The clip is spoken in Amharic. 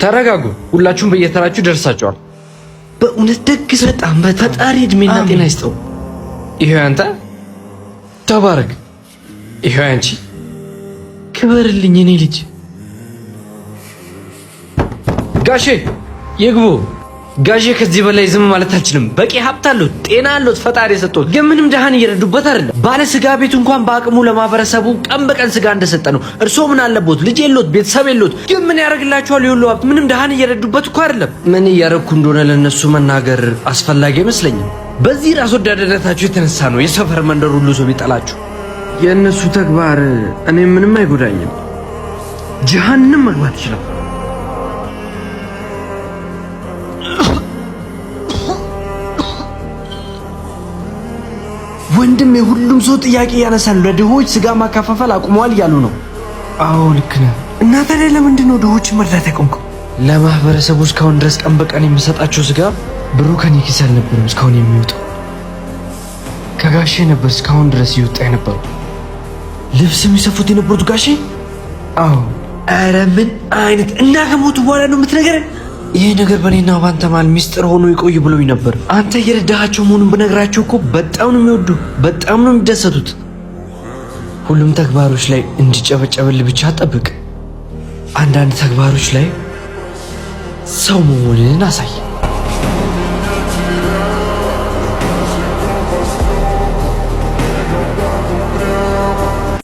ተረጋጉ። ሁላችሁም በየተራችሁ ደርሳችኋል። በእውነት ደግስ በጣም ፈጣሪ እድሜና ጤና ይስጠው። ይሄው አንተ ተባረክ። ይሄው አንቺ ክበርልኝ እኔ ልጅ። ጋሼ ይግቡ። ጋሼ ከዚህ በላይ ዝም ማለት አልችልም። በቂ ሀብት አለው፣ ጤና አለው፣ ፈጣሪ የሰጠው ግን ምንም ደሃን እየረዱበት አይደለም። ባለ ስጋ ቤቱ እንኳን በአቅሙ ለማህበረሰቡ ቀን በቀን ስጋ እንደሰጠ ነው። እርስዎ ምን አለቦት? ልጅ የሎት፣ ቤተሰብ የሎት፣ ግን ምን ያደርግላቸዋል? ይሁሉ ሀብት ምንም ደሃን እየረዱበት እኮ አይደለም። ምን እያደረኩ እንደሆነ ለነሱ መናገር አስፈላጊ አይመስለኝም። በዚህ ራስ ወዳድነታችሁ የተነሳ ነው የሰፈር መንደር ሁሉ ሰው ቢጠላችሁ። የእነሱ ተግባር እኔ ምንም አይጎዳኝም። ጀሃንም መግባት ይችላል። ወንድም የሁሉም ሰው ጥያቄ ያነሳሉ። ለድሆች ስጋ ማከፋፈል አቁመዋል እያሉ ነው። አዎ ልክ ነህ። እና ታዲያ ለምንድን ነው ድሆችን መርዳት ያቆምከው? ለማህበረሰቡ እስካሁን ድረስ ቀን በቀን የሚሰጣቸው ስጋ ብሩ ከኔ ኪስ አልነበረም እስካሁን የሚወጣው ከጋሼ ነበር እስካሁን ድረስ ይወጣ የነበረው። ልብስ የሚሰፉት የነበሩት ጋሼ? አዎ። ኧረ ምን አይነት እና ከሞቱ በኋላ ነው የምትነግረን? ይሄ ነገር በእኔና ባንተ መሃል ሚስጥር ሆኖ ይቆይ ብሎኝ ነበር። አንተ እየረዳሃቸው መሆኑን ብነግራቸው እኮ በጣም ነው የሚወዱ፣ በጣም ነው የሚደሰቱት። ሁሉም ተግባሮች ላይ እንዲጨበጨብልህ ብቻ ጠብቅ። አንዳንድ ተግባሮች ላይ ሰው መሆንህን አሳይ።